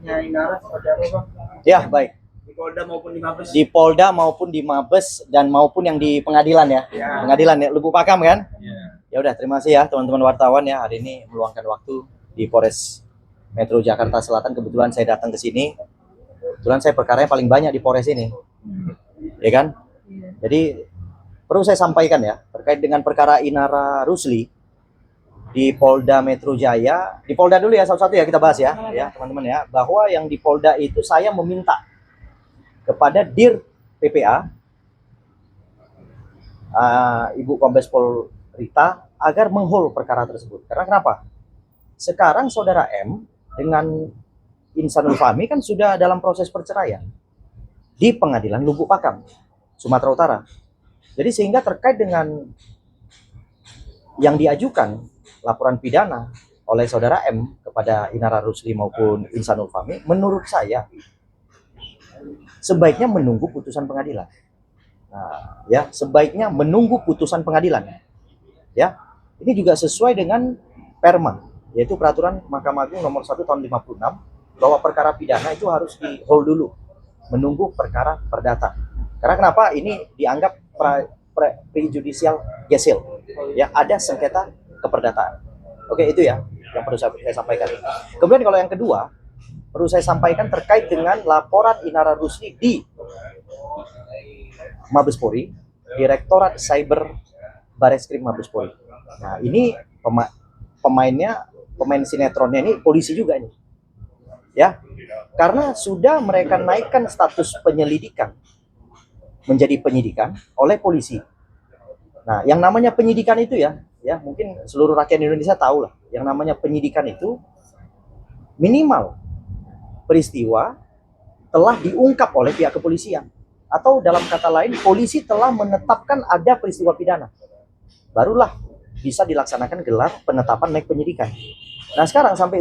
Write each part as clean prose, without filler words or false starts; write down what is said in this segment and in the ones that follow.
Inara seperti apa, Bang? Ya, baik. Di Polda maupun di Mabes? Di Polda maupun di Mabes dan maupun yang di pengadilan ya. Ya. Pengadilan ya, Lubuk Pakam kan? Ya. Ya udah, terima kasih ya teman-teman wartawan ya, hari ini meluangkan waktu di Polres Metro Jakarta Selatan. Kebetulan saya datang ke sini. Kebetulan saya perkaranya paling banyak di Polres ini. Ya kan? Jadi perlu saya sampaikan ya, terkait dengan perkara Inara Rusli di Polda Metro Jaya. Di Polda dulu ya, satu-satu ya kita bahas ya, teman-teman ya, bahwa yang di Polda itu saya meminta kepada Dir PPA, Ibu Kombes Pol Rita, agar menghold perkara tersebut. Karena kenapa? Sekarang saudara M dengan Insanul Fahmi kan sudah dalam proses perceraian di pengadilan Lubuk Pakam, Sumatera Utara. Jadi sehingga terkait dengan yang diajukan laporan pidana oleh saudara M kepada Inara Rusli maupun Insanul Fahmi, menurut saya sebaiknya menunggu putusan pengadilan. Nah, ya, sebaiknya menunggu putusan pengadilan. Ya, ini juga sesuai dengan Perma, yaitu Peraturan Mahkamah Agung Nomor 1 Tahun 56, bahwa perkara pidana itu harus di hold dulu, menunggu perkara perdata. Karena kenapa? Ini dianggap prejudicial gesel, ya, ada sengketa keperdataan. Oke, itu ya yang perlu saya sampaikan. Kemudian kalau yang kedua perlu saya sampaikan terkait dengan laporan Inara Rusli di Mabes Polri, Direktorat Cyber Bareskrim Mabes Polri. Nah, ini pemain sinetronnya ini polisi juga ini, ya, karena sudah mereka naikkan status penyelidikan menjadi penyidikan oleh polisi. Nah, yang namanya penyidikan itu ya mungkin seluruh rakyat Indonesia tahu lah, yang namanya penyidikan itu minimal peristiwa telah diungkap oleh pihak kepolisian, atau dalam kata lain polisi telah menetapkan ada peristiwa pidana, barulah bisa dilaksanakan gelar penetapan naik penyidikan. Nah, sampai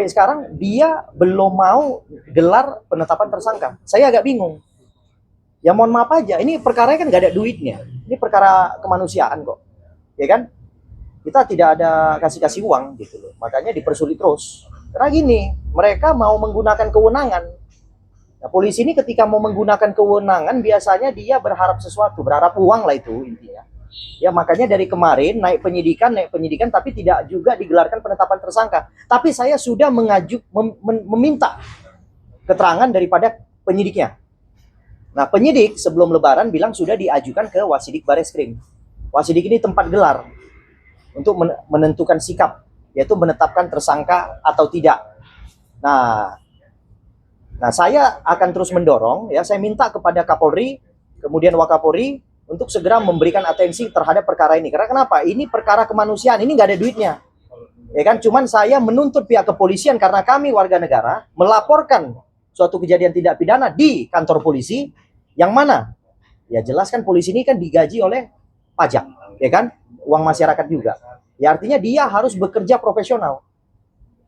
sekarang dia belum mau gelar penetapan tersangka. Saya agak bingung. Ya mohon maaf aja, ini perkara kan nggak ada duitnya. Ini perkara kemanusiaan kok, ya kan? Kita tidak ada kasih uang gitu loh. Makanya dipersulit terus. Karena gini, mereka mau menggunakan kewenangan. Nah, polisi ini ketika mau menggunakan kewenangan biasanya dia berharap sesuatu, berharap uang lah itu intinya. Ya makanya dari kemarin naik penyidikan, tapi tidak juga digelarkan penetapan tersangka. Tapi saya sudah meminta keterangan daripada penyidiknya. Nah, penyidik sebelum lebaran bilang sudah diajukan ke Wasidik Bareskrim. Wasidik ini tempat gelar untuk menentukan sikap, yaitu menetapkan tersangka atau tidak. Nah, saya akan terus mendorong, ya, saya minta kepada Kapolri, kemudian Wakapolri, untuk segera memberikan atensi terhadap perkara ini. Karena kenapa? Ini perkara kemanusiaan, ini nggak ada duitnya. Ya kan, cuman saya menuntut pihak kepolisian karena kami warga negara melaporkan suatu kejadian tidak pidana di kantor polisi, yang mana ya jelas kan polisi ini kan digaji oleh pajak, ya kan, uang masyarakat juga. Ya artinya dia harus bekerja profesional.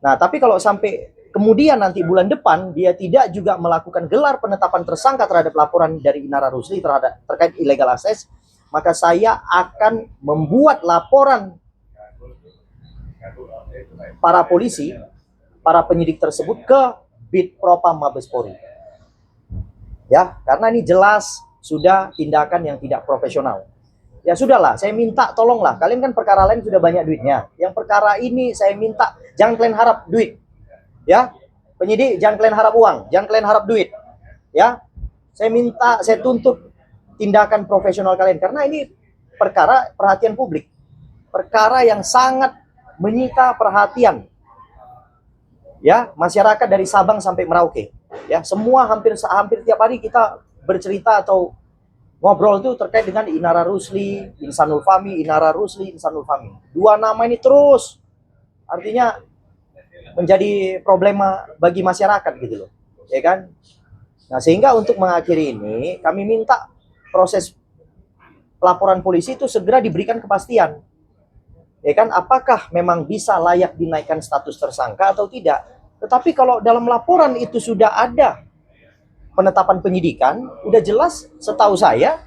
Nah, tapi kalau sampai kemudian nanti bulan depan dia tidak juga melakukan gelar penetapan tersangka terhadap laporan dari Inara Rusli terkait illegal access, maka saya akan membuat laporan para polisi, para penyidik tersebut ke Bid Propam Mabes Polri. Ya, karena ini jelas sudah tindakan yang tidak profesional. Ya sudahlah, saya minta tolonglah. Kalian kan perkara lain sudah banyak duitnya. Yang perkara ini saya minta jangan kalian harap duit. Ya, penyidik jangan kalian harap uang, jangan kalian harap duit. Ya, saya tuntut tindakan profesional kalian karena ini perkara perhatian publik. Perkara yang sangat menyita perhatian. Ya, masyarakat dari Sabang sampai Merauke. Ya, semua hampir tiap hari kita bercerita atau ngobrol itu terkait dengan Inara Rusli, Insanul Fahmi, Inara Rusli, Insanul Fahmi. Dua nama ini terus artinya menjadi problema bagi masyarakat gitu loh. Ya kan? Nah, sehingga untuk mengakhiri ini kami minta proses pelaporan polisi itu segera diberikan kepastian. Ya kan, apakah memang bisa layak dinaikkan status tersangka atau tidak. Tetapi kalau dalam laporan itu sudah ada penetapan penyidikan, udah jelas setahu saya,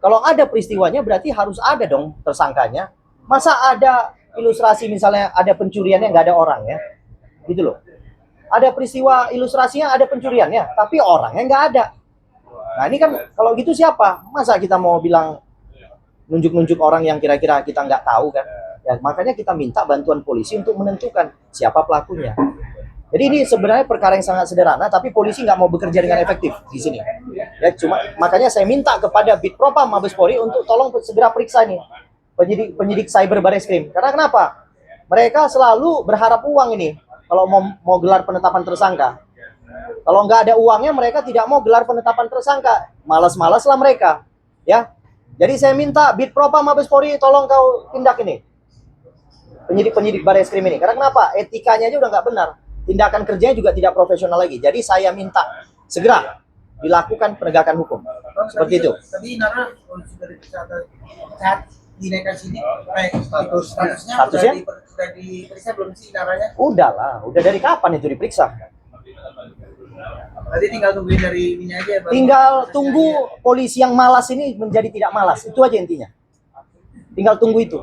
kalau ada peristiwanya berarti harus ada dong tersangkanya. Masa ada ilustrasi misalnya ada pencuriannya nggak ada orang ya, gitu loh. ada peristiwa ilustrasinya, ada pencuriannya, tapi orangnya nggak ada. Nah ini kan kalau gitu siapa? Masa kita mau bilang nunjuk-nunjuk orang yang kira-kira kita nggak tahu kan? Ya, makanya kita minta bantuan polisi untuk menentukan siapa pelakunya. Jadi ini sebenarnya perkara yang sangat sederhana, tapi polisi nggak mau bekerja dengan efektif di sini. Ya, cuma makanya saya minta kepada Bitpropam Mabes Polri untuk tolong segera periksa nih penyidik cyber Bareskrim. Karena kenapa? Mereka selalu berharap uang ini kalau mau gelar penetapan tersangka. Kalau nggak ada uangnya, mereka tidak mau gelar penetapan tersangka. Malas-malas lah mereka. Ya, jadi saya minta Bitpropam Mabes Polri tolong kau tindak ini penyidik Bareskrim ini. Karena kenapa? Etikanya aja udah nggak benar. Tindakan kerjanya juga tidak profesional lagi. Jadi saya minta segera dilakukan penegakan hukum. Seperti itu. Tadi Nara sudah diperiksa saat dinaikkan sini, statusnya sudah diperiksa belum sih Naranya? Udah lah, udah dari kapan itu diperiksa? Tadi tinggal tungguin dari ininya aja. Tinggal tunggu polisi yang malas ini menjadi tidak malas. Itu aja intinya. Tinggal tunggu itu.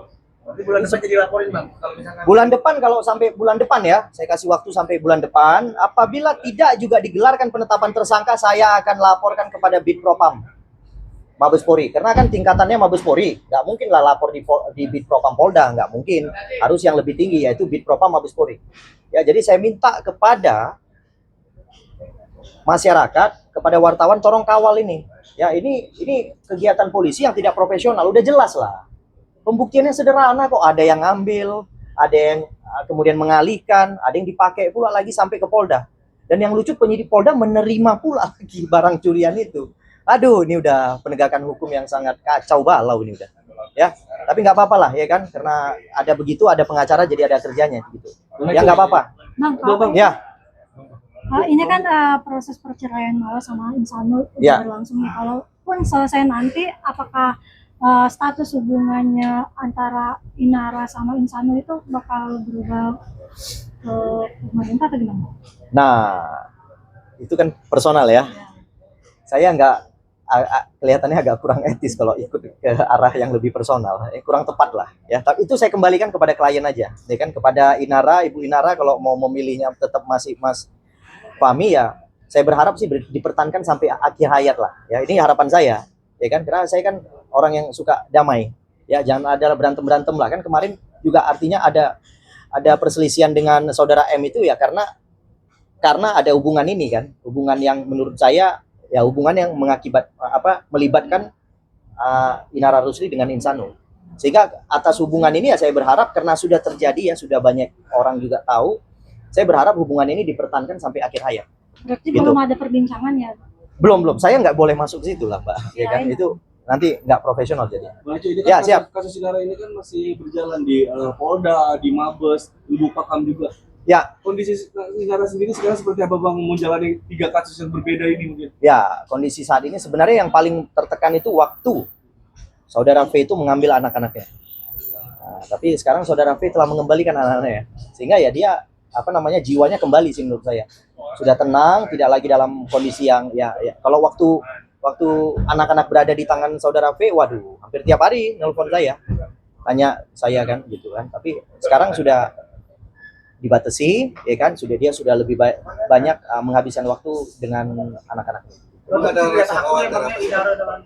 Nanti bulan depan jadi laporin bang. Kalau misalkan Bulan depan, kalau sampai bulan depan ya, saya kasih waktu sampai bulan depan. Apabila tidak juga digelarkan penetapan tersangka, saya akan laporkan kepada Bitpropam Mabes Polri. Karena kan tingkatannya Mabes Polri, nggak mungkin lah lapor di Bitpropam Polda, nggak mungkin. Harus yang lebih tinggi, yaitu Bitpropam Mabes Polri. Ya, jadi saya minta kepada masyarakat, kepada wartawan, tolong kawal ini. Ya, ini kegiatan polisi yang tidak profesional, udah jelas lah. Pembuktiannya sederhana kok, ada yang ngambil, ada yang kemudian mengalihkan, ada yang dipakai pula lagi sampai ke Polda. Dan yang lucu penyidik Polda menerima pula lagi barang curian itu. Aduh, ini udah penegakan hukum yang sangat kacau balau ini udah. Ya, tapi nggak apa-apa lah ya kan, karena ada begitu, ada pengacara jadi ada kerjanya gitu. Ya nggak apa-apa. Bang, Ya. ini kan proses perceraian Mala sama Insanul Ya. berlangsung nih. Kalaupun selesai nanti, apakah status hubungannya antara Inara sama Insanul itu bakal berubah ke pemerintah atau gimana? Nah, itu kan personal ya. Saya nggak kelihatannya agak kurang etis kalau ikut ke arah yang lebih personal, kurang tepat lah ya. Tapi itu saya kembalikan kepada klien aja, ya kan, kepada Inara, Ibu Inara kalau mau memilihnya tetap masih Mas Fahmi ya. Saya berharap sih dipertahankan sampai akhir hayat lah. Ya, ini harapan saya, ya kan, karena saya kan orang yang suka damai. Ya, jangan ada berantem lah kan. Kemarin juga artinya ada perselisihan dengan saudara M itu ya karena ada hubungan ini kan, hubungan yang menurut saya ya hubungan yang melibatkan Inara Rusli dengan Insanul. Sehingga atas hubungan ini ya saya berharap, karena sudah terjadi ya, sudah banyak orang juga tahu, saya berharap hubungan ini dipertahankan sampai akhir hayat. Berarti Gitu. belum ada perbincangan ya? Belum. Saya nggak boleh masuk ke situ lah, Mbak. Ya kan, itu nanti nggak profesional jadi. Bang Eco, ini Ya, kan siap. kasus Inara ini kan masih berjalan di Polda, di Mabes, di Bupakam juga. Ya, Kondisi Inara sendiri sekarang seperti apa Bang menjalani 3 kasus yang berbeda ini mungkin? ya kondisi saat ini sebenarnya yang paling tertekan itu waktu saudara V itu mengambil anak-anaknya. Nah, tapi sekarang saudara V telah mengembalikan anak-anaknya, sehingga ya dia jiwanya kembali sih menurut saya. Sudah tenang, tidak lagi dalam kondisi yang ya. Kalau waktu anak-anak berada di tangan saudara V, waduh, hampir tiap hari nelpon saya, tanya saya kan gitu kan. Tapi sekarang sudah dibatasi, ya kan, dia sudah lebih banyak menghabiskan waktu dengan anak-anaknya. Ada rasa khawatir apa?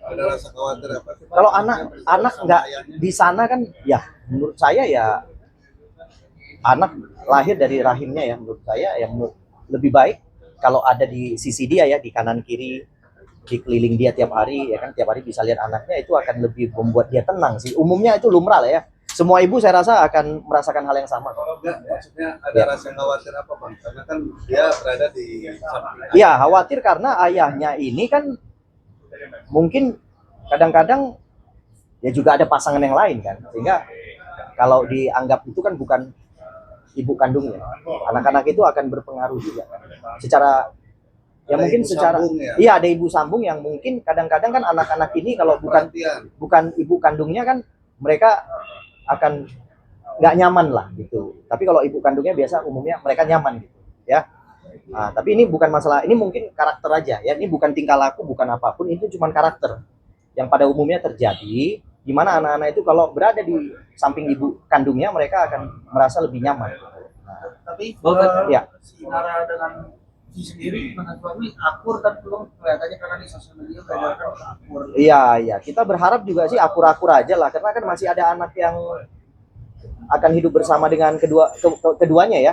Ada rasa khawatir apa? Kalau anak nggak di sana kan, ya menurut saya ya anak lahir dari rahimnya ya, menurut saya ya lebih baik kalau ada di sisi dia ya, di kanan kiri, dikeliling dia tiap hari ya kan, tiap hari bisa lihat anaknya, itu akan lebih membuat dia tenang sih. Umumnya itu lumrah lah ya. Semua ibu saya rasa akan merasakan hal yang sama. Enggak, maksudnya ada rasa khawatir apa Bang? Karena kan dia berada di samping. Ya, khawatir karena ayahnya ini kan mungkin kadang-kadang ya juga ada pasangan yang lain kan, sehingga kalau dianggap itu kan bukan ibu kandungnya, anak-anak itu akan berpengaruh juga secara ya, Ada mungkin ibu secara sambung ya? iya, ada ibu sambung yang mungkin kadang-kadang kan anak-anak ini kalau bukan ibu kandungnya kan mereka akan nggak nyaman lah gitu. Tapi kalau ibu kandungnya biasa umumnya mereka nyaman gitu ya. Nah, tapi ini bukan masalah, ini mungkin karakter aja ya. Ini bukan tingkah laku, bukan apapun, itu cuma karakter yang pada umumnya terjadi, di mana anak-anak itu kalau berada di samping ibu kandungnya mereka akan merasa lebih nyaman. Tapi Ya. si Nara dengan si sendiri dengan suami akur tapi belum kelihatannya karena di sosial media beredarkan akur. Iya, kita berharap juga sih akur-akur aja lah, karena kan masih ada anak yang akan hidup bersama dengan keduanya ya,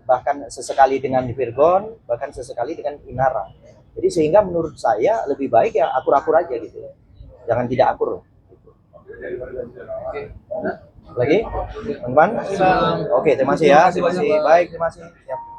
bahkan sesekali dengan Virgon, bahkan sesekali dengan Inara. Jadi sehingga menurut saya lebih baik ya akur-akur aja gitu, jangan tidak akur. Lagi, teman-teman? Oke, terima kasih ya. Terima kasih. Baik, terima kasih. Siap.